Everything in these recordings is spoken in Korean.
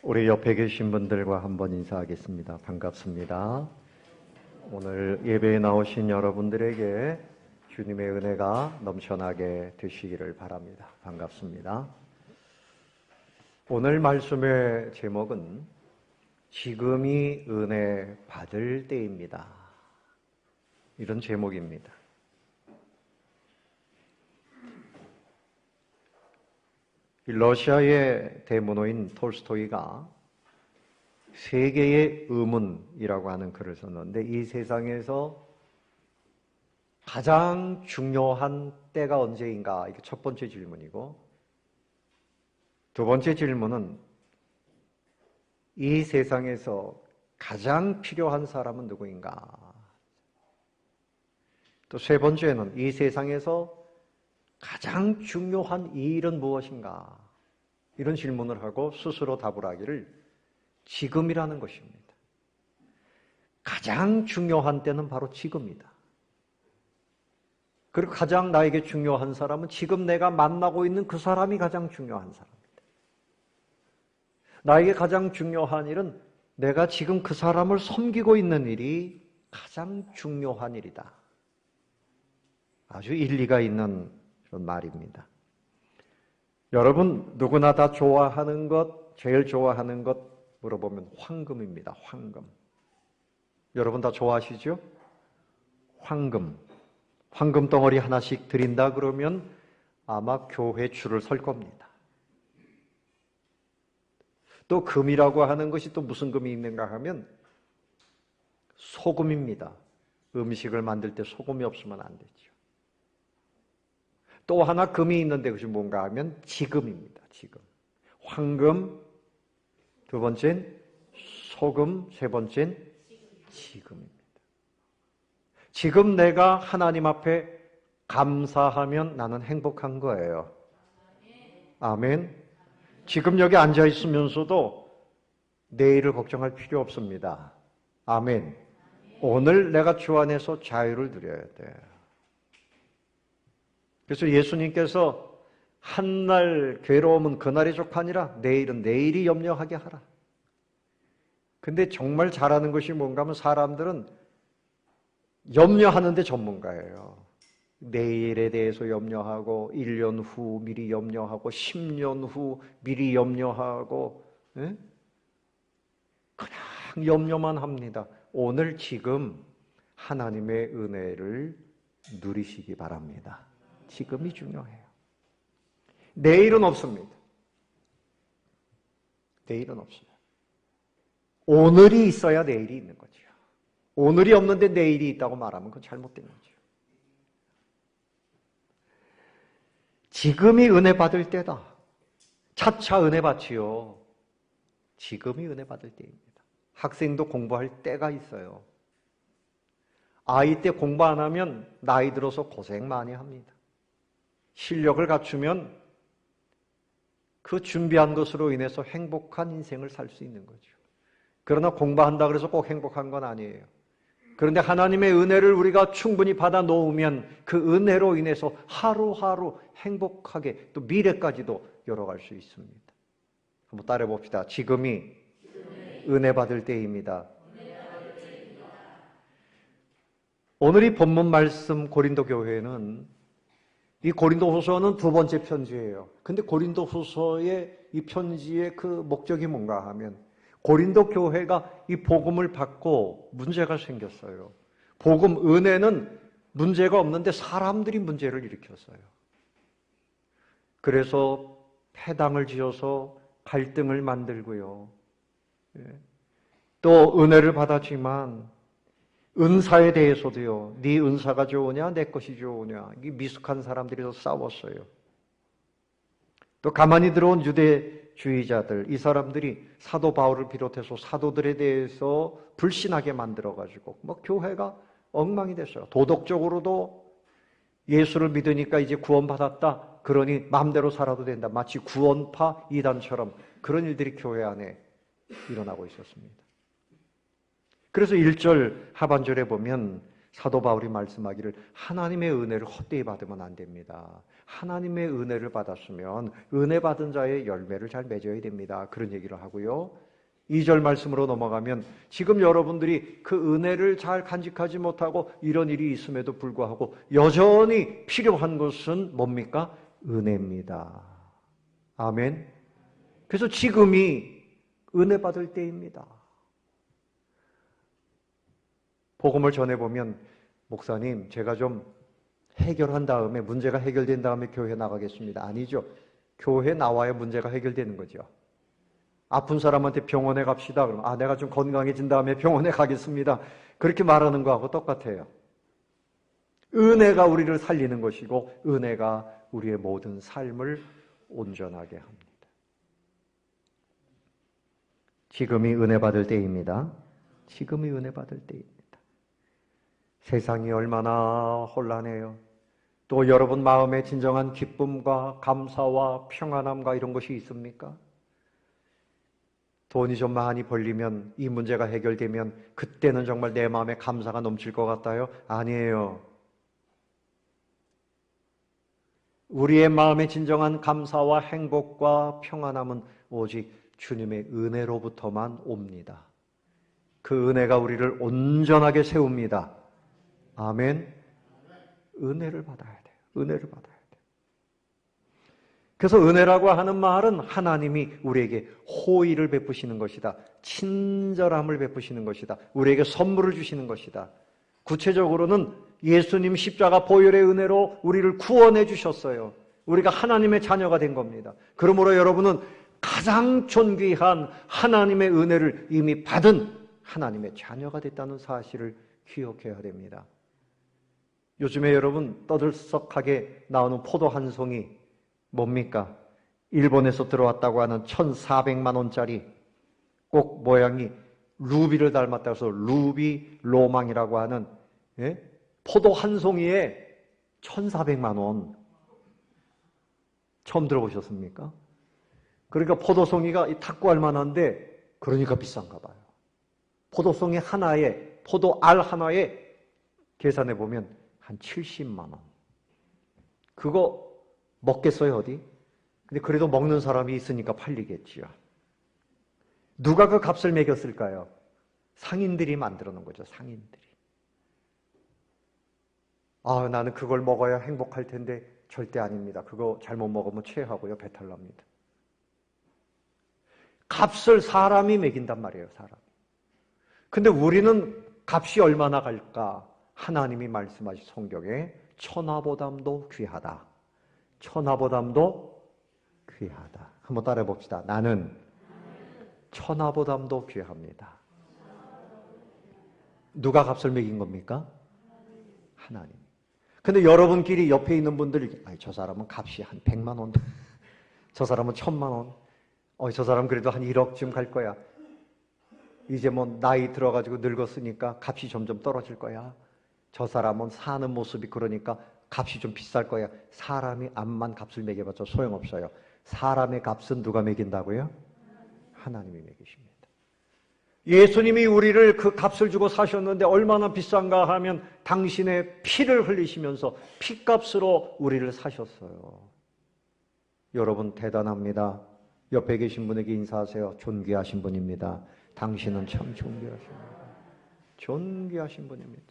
우리 옆에 계신 분들과 한번 인사하겠습니다. 반갑습니다. 오늘 예배에 나오신 여러분들에게 주님의 은혜가 넘쳐나게 되시기를 바랍니다. 반갑습니다. 오늘 말씀의 제목은 지금이 은혜 받을 때입니다. 이런 제목입니다. 러시아의 대문호인 톨스토이가 세계의 의문이라고 하는 글을 썼는데, 이 세상에서 가장 중요한 때가 언제인가? 이게 첫 번째 질문이고, 두 번째 질문은 이 세상에서 가장 필요한 사람은 누구인가? 또 세 번째는 이 세상에서 가장 중요한 일은 무엇인가? 이런 질문을 하고 스스로 답을 하기를 지금이라는 것입니다. 가장 중요한 때는 바로 지금이다. 그리고 가장 나에게 중요한 사람은 지금 내가 만나고 있는 그 사람이 가장 중요한 사람입니다. 나에게 가장 중요한 일은 내가 지금 그 사람을 섬기고 있는 일이 가장 중요한 일이다. 아주 일리가 있는 그런 말입니다. 여러분 누구나 다 좋아하는 것, 제일 좋아하는 것 물어보면 황금입니다. 황금. 여러분 다 좋아하시죠? 황금. 황금 덩어리 하나씩 드린다 그러면 아마 교회 줄을 설 겁니다. 또 금이라고 하는 것이 또 무슨 금이 있는가 하면 소금입니다. 음식을 만들 때 소금이 없으면 안 되죠. 또 하나 금이 있는데 그것이 뭔가 하면 지금입니다. 지금. 황금, 두 번째는 소금, 세 번째는 지금입니다. 지금 내가 하나님 앞에 감사하면 나는 행복한 거예요. 아멘. 지금 여기 앉아 있으면서도 내일을 걱정할 필요 없습니다. 아멘. 오늘 내가 주 안에서 자유를 누려야 돼요. 그래서 예수님께서 한날 괴로움은 그날이 족하니라, 내일은 내일이 염려하게 하라. 근데 정말 잘하는 것이 뭔가 하면 사람들은 염려하는데 전문가예요. 내일에 대해서 염려하고 1년 후 미리 염려하고 10년 후 미리 염려하고, 예? 그냥 염려만 합니다. 오늘 지금 하나님의 은혜를 누리시기 바랍니다. 지금이 중요해요. 내일은 없습니다. 내일은 없어요. 오늘이 있어야 내일이 있는 거죠. 오늘이 없는데 내일이 있다고 말하면 그건 잘못된 거죠. 지금이 은혜 받을 때다. 차차 은혜 받지요. 지금이 은혜 받을 때입니다. 학생도 공부할 때가 있어요. 아이 때 공부 안 하면 나이 들어서 고생 많이 합니다. 실력을 갖추면 그 준비한 것으로 인해서 행복한 인생을 살 수 있는 거죠. 그러나 공부한다 그래서 꼭 행복한 건 아니에요. 그런데 하나님의 은혜를 우리가 충분히 받아 놓으면 그 은혜로 인해서 하루하루 행복하게 또 미래까지도 열어갈 수 있습니다. 한번 따라해 봅시다. 지금이 은혜 받을 때입니다. 오늘 이 본문 말씀 고린도 교회는, 이 고린도후서는 두 번째 편지예요. 근데 고린도후서의 이 편지의 그 목적이 뭔가 하면 고린도 교회가 이 복음을 받고 문제가 생겼어요. 복음, 은혜는 문제가 없는데 사람들이 문제를 일으켰어요. 그래서 패당을 지어서 갈등을 만들고요. 또 은혜를 받았지만 은사에 대해서도요, 네 은사가 좋으냐 내 것이 좋으냐, 이 미숙한 사람들이 더 싸웠어요. 또 가만히 들어온 유대주의자들, 이 사람들이 사도 바울을 비롯해서 사도들에 대해서 불신하게 만들어가지고 교회가 엉망이 됐어요. 도덕적으로도 예수를 믿으니까 이제 구원받았다, 그러니 마음대로 살아도 된다, 마치 구원파 이단처럼 그런 일들이 교회 안에 일어나고 있었습니다. 그래서 1절 하반절에 보면 사도 바울이 말씀하기를 하나님의 은혜를 헛되이 받으면 안 됩니다. 하나님의 은혜를 받았으면 은혜 받은 자의 열매를 잘 맺어야 됩니다. 그런 얘기를 하고요. 2절 말씀으로 넘어가면 지금 여러분들이 그 은혜를 잘 간직하지 못하고 이런 일이 있음에도 불구하고 여전히 필요한 것은 뭡니까? 은혜입니다. 아멘. 그래서 지금이 은혜 받을 때입니다. 복음을 전해보면 목사님 제가 좀 해결한 다음에 문제가 해결된 다음에 교회 나가겠습니다. 아니죠. 교회 나와야 문제가 해결되는 거죠. 아픈 사람한테 병원에 갑시다. 그러면 내가 좀 건강해진 다음에 병원에 가겠습니다. 그렇게 말하는 거하고 똑같아요. 은혜가 우리를 살리는 것이고 은혜가 우리의 모든 삶을 온전하게 합니다. 지금이 은혜 받을 때입니다. 지금이 은혜 받을 때입니다. 세상이 얼마나 혼란해요. 또 여러분 마음에 진정한 기쁨과 감사와 평안함과 이런 것이 있습니까? 돈이 좀 많이 벌리면 이 문제가 해결되면 그때는 정말 내 마음에 감사가 넘칠 것 같아요? 아니에요. 우리의 마음에 진정한 감사와 행복과 평안함은 오직 주님의 은혜로부터만 옵니다. 그 은혜가 우리를 온전하게 세웁니다. 아멘. 은혜를 받아야 돼요. 은혜를 받아야 돼요. 그래서 은혜라고 하는 말은 하나님이 우리에게 호의를 베푸시는 것이다. 친절함을 베푸시는 것이다. 우리에게 선물을 주시는 것이다. 구체적으로는 예수님 십자가 보혈의 은혜로 우리를 구원해 주셨어요. 우리가 하나님의 자녀가 된 겁니다. 그러므로 여러분은 가장 존귀한 하나님의 은혜를 이미 받은 하나님의 자녀가 됐다는 사실을 기억해야 됩니다. 요즘에 여러분 떠들썩하게 나오는 포도 한 송이 뭡니까? 일본에서 들어왔다고 하는 1,400만 원짜리 꼭 모양이 루비를 닮았다고 해서 루비 로망이라고 하는 포도 한 송이에 1,400만 원. 처음 들어보셨습니까? 그러니까 포도송이가 이 탁구할 만한데 그러니까 비싼가 봐요. 포도송이 하나에 포도 알 하나에 계산해 보면 한 70만 원. 그거 먹겠어요 어디? 근데 그래도 먹는 사람이 있으니까 팔리겠지요. 누가 그 값을 매겼을까요? 상인들이 만들어 놓은 거죠. 상인들이. 나는 그걸 먹어야 행복할 텐데 절대 아닙니다. 그거 잘못 먹으면 체하고요. 배탈 납니다. 값을 사람이 매긴단 말이에요. 사람. 근데 우리는 값이 얼마나 갈까? 하나님이 말씀하신 성경에 천하보담도 귀하다. 천하보담도 귀하다. 한번 따라해 봅시다. 나는 천하보담도 귀합니다. 누가 값을 매긴 겁니까? 하나님. 근데 여러분끼리 옆에 있는 분들이 저 사람은 값이 한 100만 원, 저 사람은 1000만 원, 저 사람 그래도 한 1억쯤 갈 거야. 이제 뭐 나이 들어가지고 늙었으니까 값이 점점 떨어질 거야. 저 사람은 사는 모습이 그러니까 값이 좀 비쌀 거야. 사람이 암만 값을 매겨봤자 소용없어요. 사람의 값은 누가 매긴다고요? 하나님이 매기십니다. 예수님이 우리를 그 값을 주고 사셨는데 얼마나 비싼가 하면 당신의 피를 흘리시면서 피값으로 우리를 사셨어요. 여러분 대단합니다. 옆에 계신 분에게 인사하세요. 존귀하신 분입니다. 당신은 참 존귀하십니다. 존귀하신 분입니다.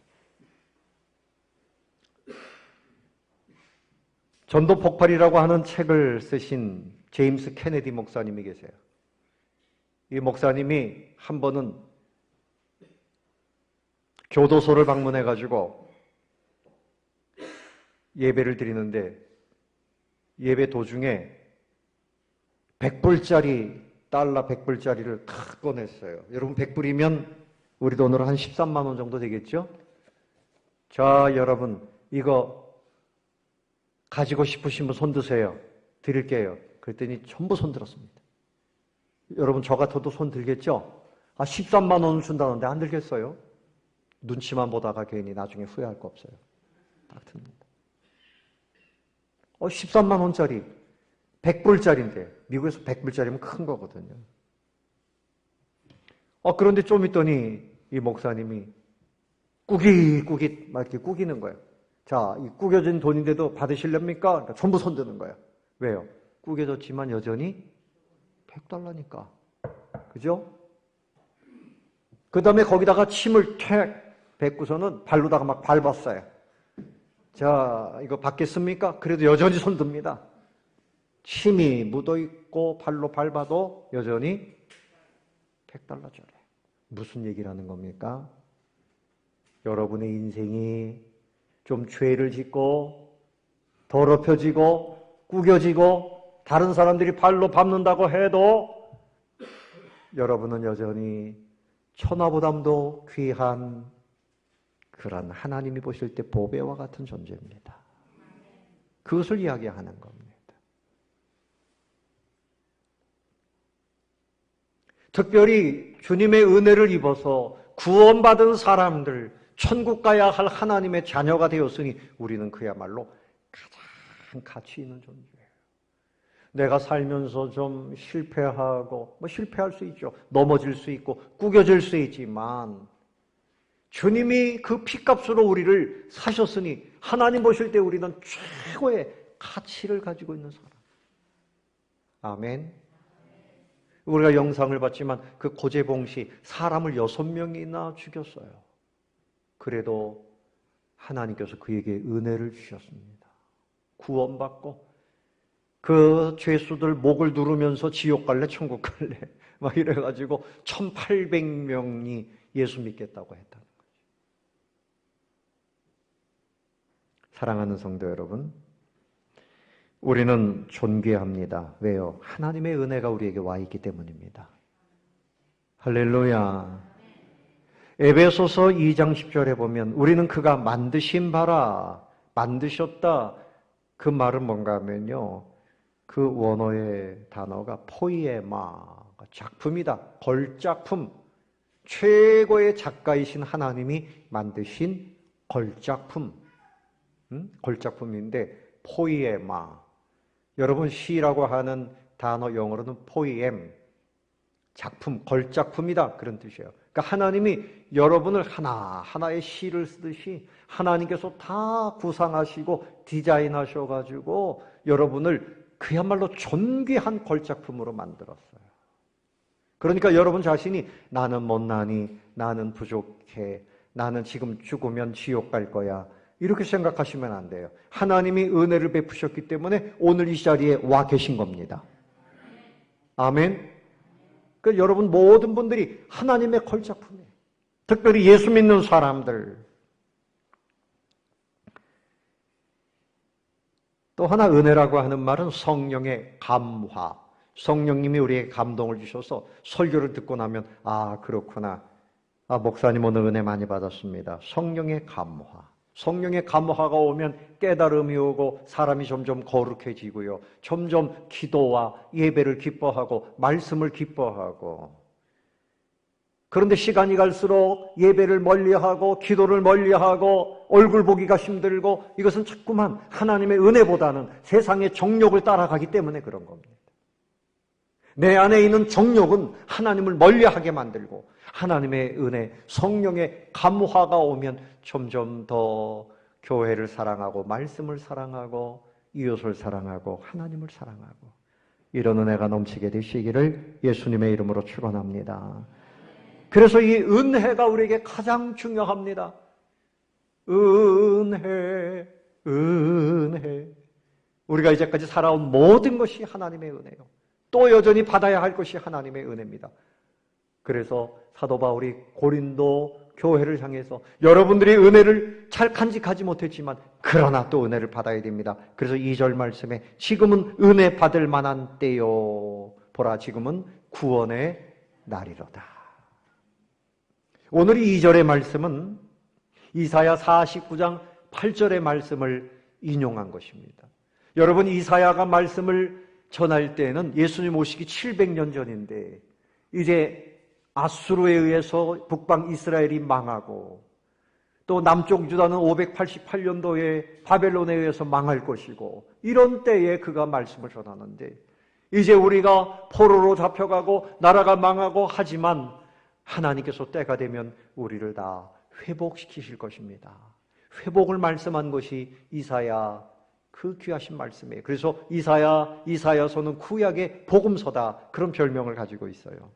전도 폭발이라고 하는 책을 쓰신 제임스 케네디 목사님이 계세요. 이 목사님이 한 번은 교도소를 방문해가지고 예배를 드리는데 예배 도중에 100불짜리 달러 100불짜리를 탁 꺼냈어요. 여러분 100불이면 우리 돈으로 한 13만 원 정도 되겠죠? 자 여러분 이거 가지고 싶으신 분 손 드세요. 드릴게요. 그랬더니 전부 손 들었습니다. 여러분 저 같아도 손 들겠죠? 13만 원을 준다는데 안 들겠어요? 눈치만 보다가 괜히 나중에 후회할 거 없어요. 딱 듭니다. 13만 원짜리 100불짜리인데 미국에서 100불짜리면 큰 거거든요. 그런데 좀 있더니 이 목사님이 꾸깃꾸깃 막 이렇게 꾸기는 거예요. 자, 이 구겨진 돈인데도 받으실랍니까? 그러니까 전부 손드는 거예요. 왜요? 구겨졌지만 여전히 $100니까. 그죠? 그 다음에 거기다가 침을 퇴 뱉고서는 발로다가 막 밟았어요. 자, 이거 받겠습니까? 그래도 여전히 손듭니다. 침이 묻어있고 발로 밟아도 여전히 $100줘래. 무슨 얘기를 하는 겁니까? 여러분의 인생이 좀 죄를 짓고 더럽혀지고 구겨지고 다른 사람들이 발로 밟는다고 해도 여러분은 여전히 천하보담도 귀한 그런 하나님이 보실 때 보배와 같은 존재입니다. 그것을 이야기하는 겁니다. 특별히 주님의 은혜를 입어서 구원받은 사람들, 천국 가야 할 하나님의 자녀가 되었으니 우리는 그야말로 가장 가치 있는 존재예요. 내가 살면서 좀 실패하고, 실패할 수 있죠. 넘어질 수 있고, 구겨질 수 있지만, 주님이 그 피값으로 우리를 사셨으니, 하나님 보실 때 우리는 최고의 가치를 가지고 있는 사람. 아멘. 우리가 영상을 봤지만, 그 고재봉 씨, 사람을 6명이나 죽였어요. 그래도 하나님께서 그에게 은혜를 주셨습니다. 구원받고, 그 죄수들 목을 누르면서 지옥 갈래 천국 갈래 막 이래가지고 1800명이 예수 믿겠다고 했다는 거죠. 사랑하는 성도 여러분, 우리는 존귀합니다. 왜요? 하나님의 은혜가 우리에게 와 있기 때문입니다. 할렐루야. 에베소서 2장 10절에 보면 우리는 그가 만드신 바라, 만드셨다. 그 말은 뭔가 하면요, 그 원어의 단어가 포이에마, 작품이다. 걸작품. 최고의 작가이신 하나님이 만드신 걸작품. 걸작품인데 포이에마. 여러분 시라고 하는 단어 영어로는 포이엠. 작품, 걸작품이다. 그런 뜻이에요. 그러니까 하나님이 여러분을 하나하나의 시를 쓰듯이 하나님께서 다 구상하시고 디자인하셔가지고 여러분을 그야말로 존귀한 걸작품으로 만들었어요. 그러니까 여러분 자신이 나는 못나니, 나는 부족해, 나는 지금 죽으면 지옥 갈 거야, 이렇게 생각하시면 안 돼요. 하나님이 은혜를 베푸셨기 때문에 오늘 이 자리에 와 계신 겁니다. 아멘. 그러니까 여러분 모든 분들이 하나님의 걸작품이에요. 특별히 예수 믿는 사람들. 또 하나 은혜라고 하는 말은 성령의 감화. 성령님이 우리에게 감동을 주셔서 설교를 듣고 나면 그렇구나. 목사님 오늘 은혜 많이 받았습니다. 성령의 감화. 성령의 감화가 오면 깨달음이 오고 사람이 점점 거룩해지고요. 점점 기도와 예배를 기뻐하고 말씀을 기뻐하고. 그런데 시간이 갈수록 예배를 멀리하고 기도를 멀리하고 얼굴 보기가 힘들고, 이것은 자꾸만 하나님의 은혜보다는 세상의 정욕을 따라가기 때문에 그런 겁니다. 내 안에 있는 정욕은 하나님을 멀리하게 만들고, 하나님의 은혜, 성령의 감화가 오면 점점 더 교회를 사랑하고 말씀을 사랑하고 이웃을 사랑하고 하나님을 사랑하고, 이런 은혜가 넘치게 되시기를 예수님의 이름으로 축원합니다. 그래서 이 은혜가 우리에게 가장 중요합니다. 은혜, 은혜. 우리가 이제까지 살아온 모든 것이 하나님의 은혜요. 또 여전히 받아야 할 것이 하나님의 은혜입니다. 그래서 사도 바울이 고린도 교회를 향해서 여러분들이 은혜를 잘 간직하지 못했지만 그러나 또 은혜를 받아야 됩니다. 그래서 2절 말씀에 지금은 은혜 받을 만한 때요. 보라, 지금은 구원의 날이로다. 오늘 2절의 말씀은 이사야 49장 8절의 말씀을 인용한 것입니다. 여러분, 이사야가 말씀을 전할 때는 예수님 오시기 700년 전인데 이제 아수르에 의해서 북방 이스라엘이 망하고 또 남쪽 유다는 588년도에 바벨론에 의해서 망할 것이고, 이런 때에 그가 말씀을 전하는데 이제 우리가 포로로 잡혀가고 나라가 망하고 하지만 하나님께서 때가 되면 우리를 다 회복시키실 것입니다. 회복을 말씀한 것이 이사야 그 귀하신 말씀이에요. 그래서 이사야서는 구약의 복음서다, 그런 별명을 가지고 있어요.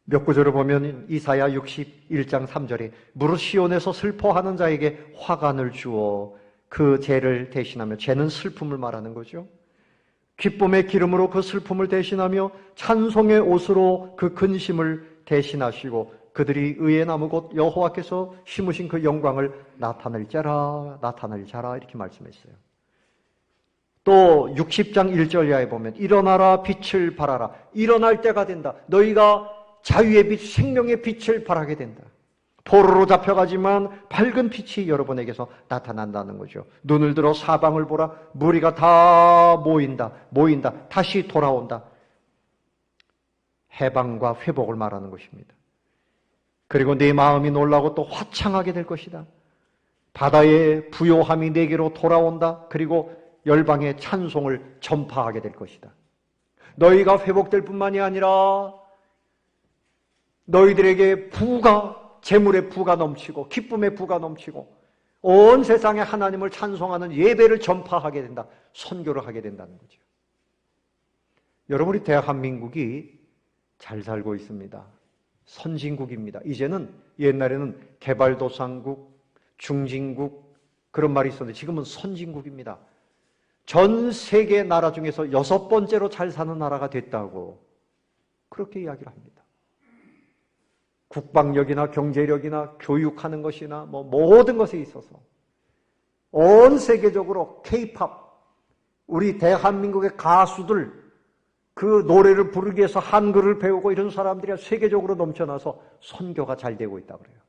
몇 구절을 보면 이사야 61장 3절에 무릇 시온에서 슬퍼하는 자에게 화관을 주어 그 죄를 대신하며, 죄는 슬픔을 말하는 거죠. 기쁨의 기름으로 그 슬픔을 대신하며 찬송의 옷으로 그 근심을 대신하시고 그들이 의의 나무 곧 여호와께서 심으신 그 영광을 나타낼 자라 이렇게 말씀했어요. 또 60장 1절 이하에 보면 일어나라 빛을 발하라. 일어날 때가 된다. 너희가 자유의 빛, 생명의 빛을 발하게 된다. 포로로 잡혀가지만 밝은 빛이 여러분에게서 나타난다는 거죠. 눈을 들어 사방을 보라. 무리가 다 모인다. 다시 돌아온다. 해방과 회복을 말하는 것입니다. 그리고 네 마음이 놀라고 또 화창하게 될 것이다. 바다의 부요함이 내게로 돌아온다. 그리고 열방의 찬송을 전파하게 될 것이다. 너희가 회복될 뿐만이 아니라 너희들에게 재물의 부가 넘치고 기쁨의 부가 넘치고 온 세상에 하나님을 찬송하는 예배를 전파하게 된다. 선교를 하게 된다는 거죠. 여러분, 우리 대한민국이 잘 살고 있습니다. 선진국입니다. 이제는, 옛날에는 개발도상국, 중진국 그런 말이 있었는데 지금은 선진국입니다. 전 세계 나라 중에서 6번째로 잘 사는 나라가 됐다고 그렇게 이야기를 합니다. 국방력이나 경제력이나 교육하는 것이나 모든 것에 있어서 온 세계적으로 K-팝, 우리 대한민국의 가수들 그 노래를 부르기 위해서 한글을 배우고 이런 사람들이 세계적으로 넘쳐나서 선교가 잘 되고 있다고 그래요.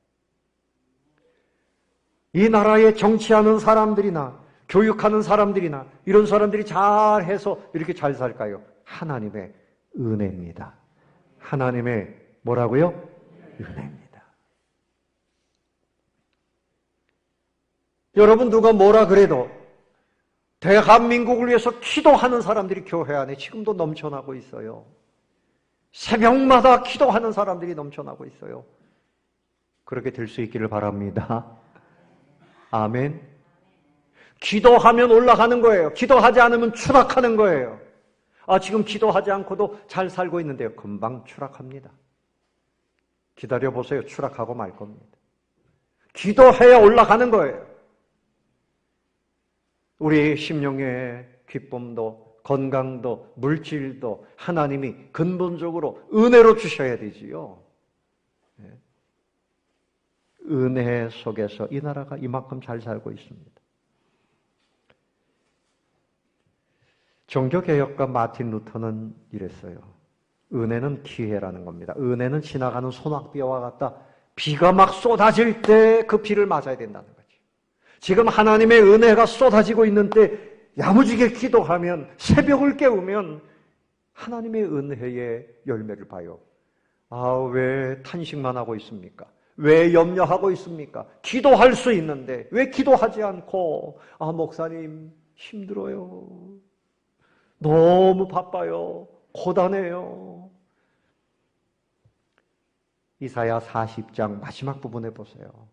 이 나라에 정치하는 사람들이나 교육하는 사람들이나 이런 사람들이 잘해서 이렇게 잘 살까요? 하나님의 은혜입니다. 하나님의 뭐라고요? 은혜입니다. 여러분, 누가 뭐라 그래도 대한민국을 위해서 기도하는 사람들이 교회 안에 지금도 넘쳐나고 있어요. 새벽마다 기도하는 사람들이 넘쳐나고 있어요. 그렇게 될 수 있기를 바랍니다. 아멘. 기도하면 올라가는 거예요. 기도하지 않으면 추락하는 거예요. 지금 기도하지 않고도 잘 살고 있는데요. 금방 추락합니다. 기다려보세요. 추락하고 말 겁니다. 기도해야 올라가는 거예요. 우리의 심령의 기쁨도 건강도 물질도 하나님이 근본적으로 은혜로 주셔야 되지요. 은혜 속에서 이 나라가 이만큼 잘 살고 있습니다. 종교개혁가 마틴 루터는 이랬어요. 은혜는 기회라는 겁니다. 은혜는 지나가는 소낙비와 같다. 비가 막 쏟아질 때 그 비를 맞아야 된다는 거지. 지금 하나님의 은혜가 쏟아지고 있는 때 야무지게 기도하면, 새벽을 깨우면 하나님의 은혜의 열매를 봐요. 왜 탄식만 하고 있습니까? 왜 염려하고 있습니까? 기도할 수 있는데 왜 기도하지 않고 목사님 힘들어요. 너무 바빠요. 고단해요. 이사야 40장 마지막 부분에 보세요.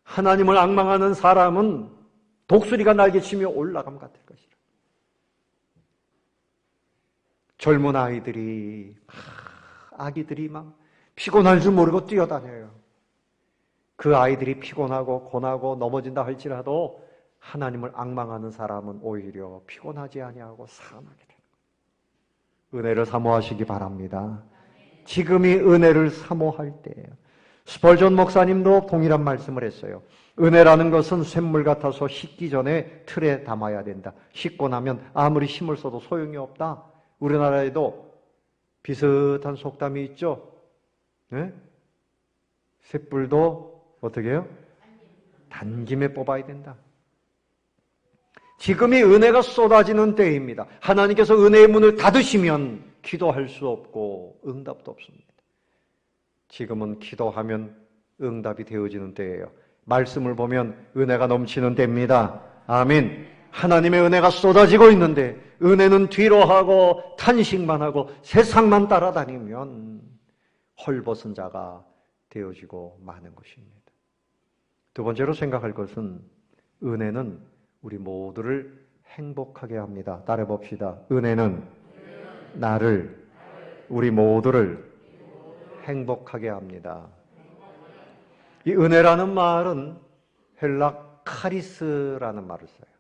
하나님을 앙망하는 사람은 독수리가 날개치며 올라감 같을 것이라. 젊은 아이들이, 아기들이 막 피곤할 줄 모르고 뛰어다녀요. 그 아이들이 피곤하고 고나고 넘어진다 할지라도 하나님을 앙망하는 사람은 오히려 피곤하지 아니하고 살아나게 됩니다. 은혜를 사모하시기 바랍니다. 지금이 은혜를 사모할 때예요. 스펄전 목사님도 동일한 말씀을 했어요. 은혜라는 것은 샘물 같아서 식기 전에 틀에 담아야 된다. 식고 나면 아무리 힘을 써도 소용이 없다. 우리나라에도 비슷한 속담이 있죠. 네? 쇳불도 어떻게 해요? 단김에 뽑아야 된다. 지금이 은혜가 쏟아지는 때입니다. 하나님께서 은혜의 문을 닫으시면 기도할 수 없고 응답도 없습니다. 지금은 기도하면 응답이 되어지는 때예요. 말씀을 보면 은혜가 넘치는 때입니다. 아멘. 하나님의 은혜가 쏟아지고 있는데 은혜는 뒤로 하고 탄식만 하고 세상만 따라다니면 헐벗은 자가 되어지고 마는 것입니다. 두 번째로 생각할 것은 은혜는 우리 모두를 행복하게 합니다. 따라해 봅시다. 은혜는 나를, 우리 모두를 행복하게 합니다. 이 은혜라는 말은 헬라 카리스라는 말을 써요.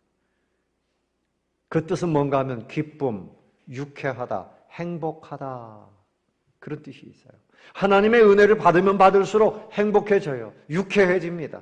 그 뜻은 뭔가 하면 기쁨, 유쾌하다, 행복하다, 그런 뜻이 있어요. 하나님의 은혜를 받으면 받을수록 행복해져요. 유쾌해집니다.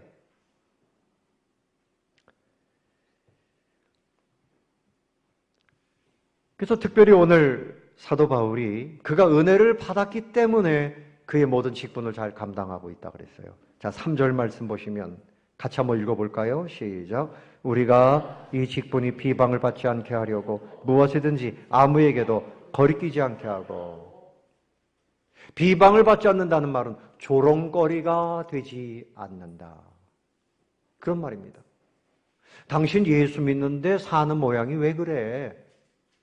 그래서 특별히 오늘 사도 바울이 그가 은혜를 받았기 때문에 그의 모든 직분을 잘 감당하고 있다 그랬어요. 자, 3절 말씀 보시면 같이 한번 읽어볼까요? 시작. 우리가 이 직분이 비방을 받지 않게 하려고 무엇이든지 아무에게도 거리끼지 않게 하고. 비방을 받지 않는다는 말은 조롱거리가 되지 않는다, 그런 말입니다. 당신 예수 믿는데 사는 모양이 왜 그래?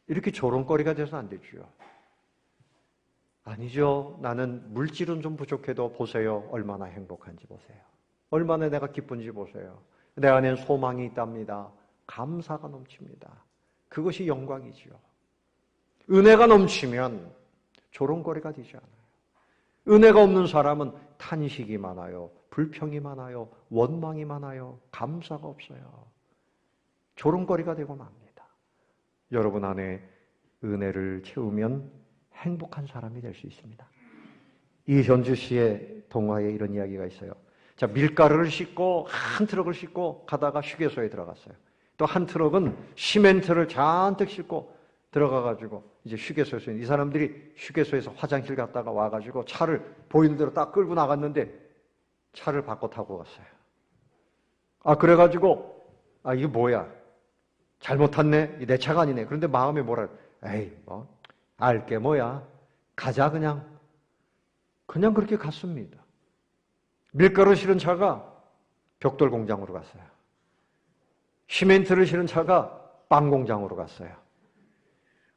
이렇게 조롱거리가 돼서 안 되죠. 아니죠. 나는 물질은 좀 부족해도 보세요. 얼마나 행복한지 보세요. 얼마나 내가 기쁜지 보세요. 내 안엔 소망이 있답니다. 감사가 넘칩니다. 그것이 영광이죠. 은혜가 넘치면 조롱거리가 되지 않아요. 은혜가 없는 사람은 탄식이 많아요. 불평이 많아요. 원망이 많아요. 감사가 없어요. 조롱거리가 되고 맙니다. 여러분 안에 은혜를 채우면 행복한 사람이 될 수 있습니다. 이현주 씨의 동화에 이런 이야기가 있어요. 자, 밀가루를 싣고 한 트럭을 싣고 가다가 휴게소에 들어갔어요. 또 한 트럭은 시멘트를 잔뜩 싣고 들어가가지고 이제 휴게소에서 이 사람들이 휴게소에서 화장실 갔다가 와가지고 차를 보이는 대로 딱 끌고 나갔는데 차를 바꿔 타고 갔어요. 그래가지고 이게 뭐야? 잘못 탔네? 내 차가 아니네. 그런데 마음에 뭐라, 에이, 알게 뭐야. 가자, 그냥 그렇게 갔습니다. 밀가루 실은 차가 벽돌 공장으로 갔어요. 시멘트를 실은 차가 빵 공장으로 갔어요.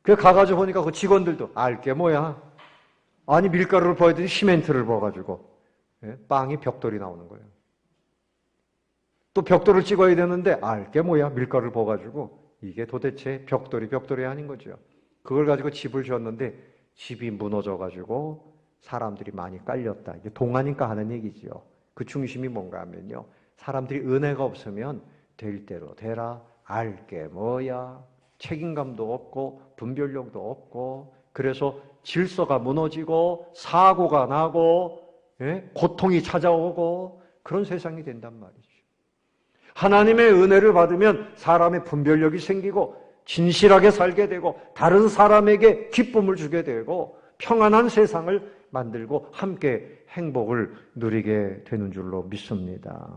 그 가가지고 보니까 그 직원들도 알게 뭐야. 아니, 밀가루를 보여더니 시멘트를 부어가지고 빵이 벽돌이 나오는 거예요. 또 벽돌을 찍어야 되는데 알게 뭐야. 밀가루를 부어가지고 이게 도대체 벽돌이 아닌 거죠. 그걸 가지고 집을 지었는데 집이 무너져가지고 사람들이 많이 깔렸다. 이게 동화니까 하는 얘기죠. 그 중심이 뭔가 하면요, 사람들이 은혜가 없으면 될 대로 되라, 알게 뭐야, 책임감도 없고 분별력도 없고, 그래서 질서가 무너지고 사고가 나고 고통이 찾아오고 그런 세상이 된단 말이죠. 하나님의 은혜를 받으면 사람의 분별력이 생기고 진실하게 살게 되고 다른 사람에게 기쁨을 주게 되고 평안한 세상을 만들고 함께 행복을 누리게 되는 줄로 믿습니다.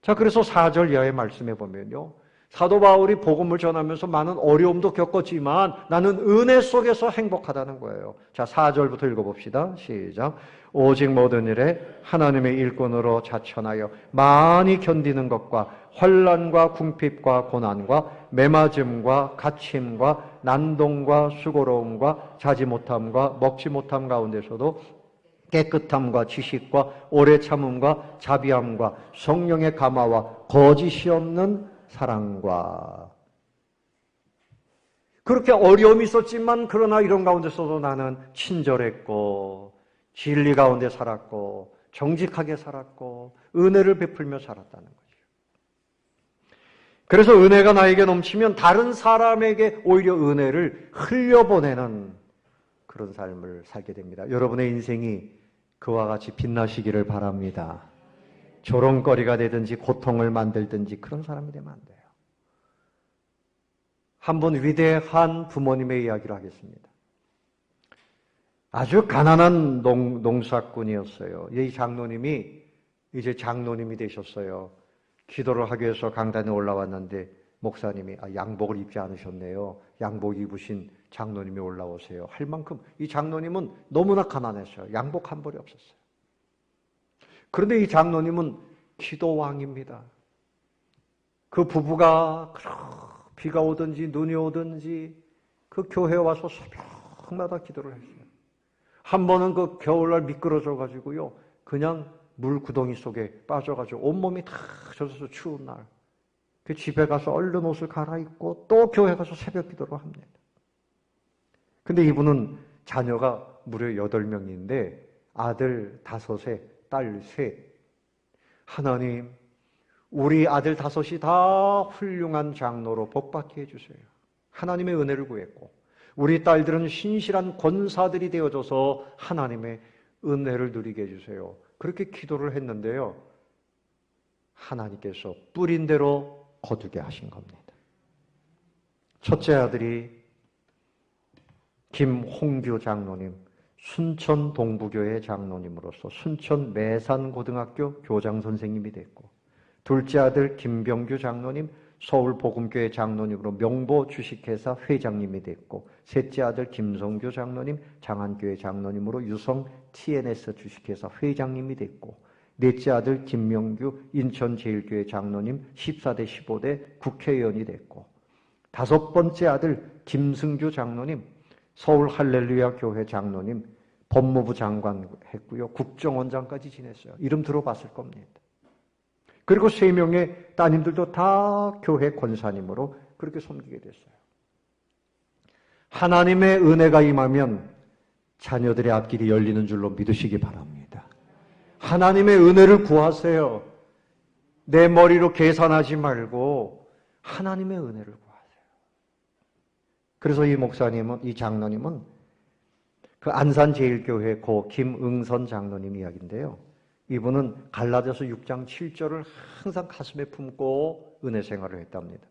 자, 그래서 4절 이하의 말씀에 보면요, 사도 바울이 복음을 전하면서 많은 어려움도 겪었지만 나는 은혜 속에서 행복하다는 거예요. 자, 4절부터 읽어봅시다. 시작. 오직 모든 일에 하나님의 일꾼으로 자천하여 많이 견디는 것과 환난과 궁핍과 고난과 매맞음과 갇힘과 난동과 수고로움과 자지 못함과 먹지 못함 가운데서도 깨끗함과 지식과 오래 참음과 자비함과 성령의 감화와 거짓이 없는 사랑과. 그렇게 어려움이 있었지만 그러나 이런 가운데서도 나는 친절했고 진리 가운데 살았고 정직하게 살았고 은혜를 베풀며 살았다는 거죠. 그래서 은혜가 나에게 넘치면 다른 사람에게 오히려 은혜를 흘려보내는 그런 삶을 살게 됩니다. 여러분의 인생이 그와 같이 빛나시기를 바랍니다. 조롱거리가 되든지 고통을 만들든지 그런 사람이 되면 안 돼요. 한 번 위대한 부모님의 이야기를 하겠습니다. 아주 가난한 농사꾼이었어요. 이 장로님이 이제 장로님이 되셨어요. 기도를 하기 위해서 강단에 올라왔는데 목사님이 양복을 입지 않으셨네요. 양복 입으신 장로님이 올라오세요. 할 만큼 이 장로님은 너무나 가난했어요. 양복 한 벌이 없었어요. 그런데 이 장로님은 기도왕입니다. 그 부부가 비가 오든지 눈이 오든지 그 교회에 와서 새벽마다 기도를 했어요. 한 번은 그 겨울날 미끄러져 가지고요, 그냥 물 구덩이 속에 빠져가지고 온몸이 다 젖어서 추운 날, 그 집에 가서 얼른 옷을 갈아입고 또 교회 가서 새벽 기도를 합니다. 근데 이분은 자녀가 무려 8명인데 아들 5에 딸 3. 하나님, 우리 아들 5이 다 훌륭한 장로로 복받게 해주세요. 하나님의 은혜를 구했고, 우리 딸들은 신실한 권사들이 되어줘서 하나님의 은혜를 누리게 해주세요. 그렇게 기도를 했는데요, 하나님께서 뿌린 대로 거두게 하신 겁니다. 첫째 아들이 김홍규 장로님, 순천 동부교회 장로님으로서 순천 매산고등학교 교장 선생님이 됐고, 둘째 아들 김병규 장로님, 서울복음교회 장로님으로 명보 주식회사 회장님이 됐고, 셋째 아들 김성규 장로님, 장안교회 장로님으로 유성 TNS 주식회사 회장님이 됐고, 넷째 아들 김명규 인천제일교회 장로님 14대 15대 국회의원이 됐고, 다섯 번째 아들 김승규 장로님 서울 할렐루야 교회 장로님 법무부 장관 했고요. 국정원장까지 지냈어요. 이름 들어봤을 겁니다. 그리고 3명의 따님들도 다 교회 권사님으로 그렇게 섬기게 됐어요. 하나님의 은혜가 임하면 자녀들의 앞길이 열리는 줄로 믿으시기 바랍니다. 하나님의 은혜를 구하세요. 내 머리로 계산하지 말고 하나님의 은혜를 구하세요. 그래서 이 목사님은, 이 장로님은 그 안산제일교회 고 김응선 장로님 이야기인데요. 이분은 갈라디아서 6장 7절을 항상 가슴에 품고 은혜 생활을 했답니다.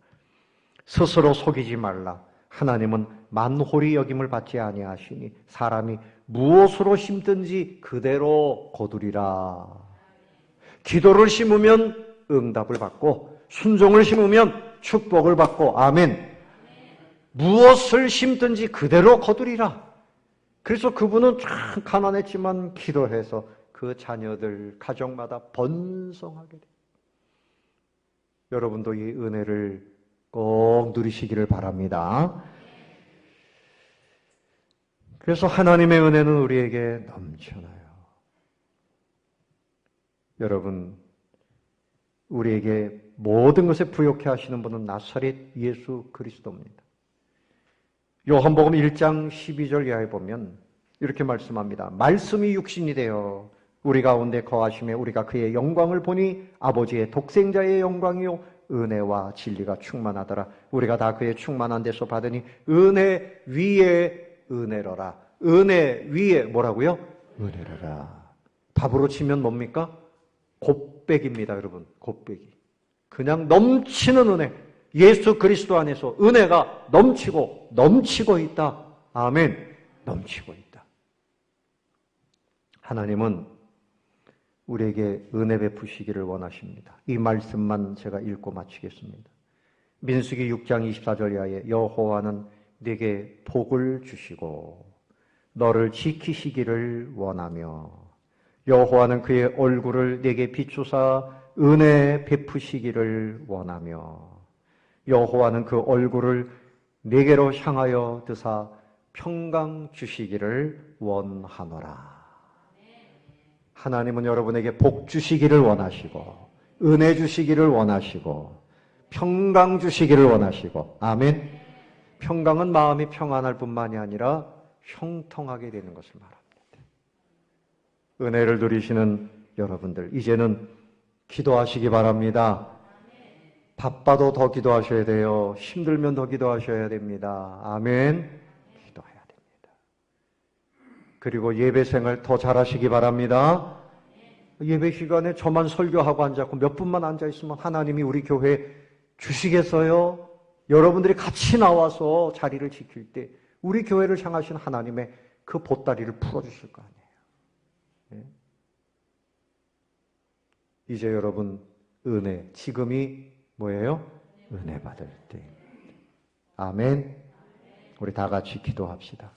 스스로 속이지 말라. 하나님은 만홀히 여김을 받지 아니하시니 사람이 무엇으로 심든지 그대로 거두리라. 기도를 심으면 응답을 받고 순종을 심으면 축복을 받고, 아멘. 무엇을 심든지 그대로 거두리라. 그래서 그분은 참 가난했지만 기도해서 그 자녀들 가정마다 번성하게 돼요. 여러분도 이 은혜를 꼭 누리시기를 바랍니다. 그래서 하나님의 은혜는 우리에게 넘쳐나요. 여러분, 우리에게 모든 것에 부욕해 하시는 분은 나사렛 예수 그리스도입니다. 요한복음 1장 12절 이하에 보면 이렇게 말씀합니다. 말씀이 육신이 되어 우리 가운데 거하심에 우리가 그의 영광을 보니 아버지의 독생자의 영광이요 은혜와 진리가 충만하더라. 우리가 다 그의 충만한 데서 받으니 은혜 위에 은혜로라. 은혜 위에 뭐라고요? 은혜로라. 답으로 치면 뭡니까? 곱백입니다, 여러분. 곱백이. 그냥 넘치는 은혜. 예수 그리스도 안에서 은혜가 넘치고 있다. 아멘. 넘치고 있다. 하나님은 우리에게 은혜 베푸시기를 원하십니다. 이 말씀만 제가 읽고 마치겠습니다. 민수기 6장 24절 이하에 여호와는 네게 복을 주시고 너를 지키시기를 원하며 여호와는 그의 얼굴을 네게 비추사 은혜 베푸시기를 원하며 여호와는 그 얼굴을 네게로 향하여 드사 평강 주시기를 원하노라. 하나님은 여러분에게 복 주시기를 원하시고 은혜 주시기를 원하시고 평강 주시기를 원하시고, 아멘. 평강은 마음이 평안할 뿐만이 아니라 형통하게 되는 것을 말합니다. 은혜를 누리시는 여러분들, 이제는 기도하시기 바랍니다. 바빠도 더 기도하셔야 돼요. 힘들면 더 기도하셔야 됩니다. 아멘. 기도해야 됩니다. 그리고 예배 생활 더 잘하시기 바랍니다. 예배 시간에 저만 설교하고 앉았고 몇 분만 앉아있으면 하나님이 우리 교회에 주시겠어요? 여러분들이 같이 나와서 자리를 지킬 때 우리 교회를 향하신 하나님의 그 보따리를 풀어주실 거 아니에요. 네? 이제 여러분 은혜, 지금이 뭐예요? 은혜 받을 때. 아멘. 우리 다 같이 기도합시다.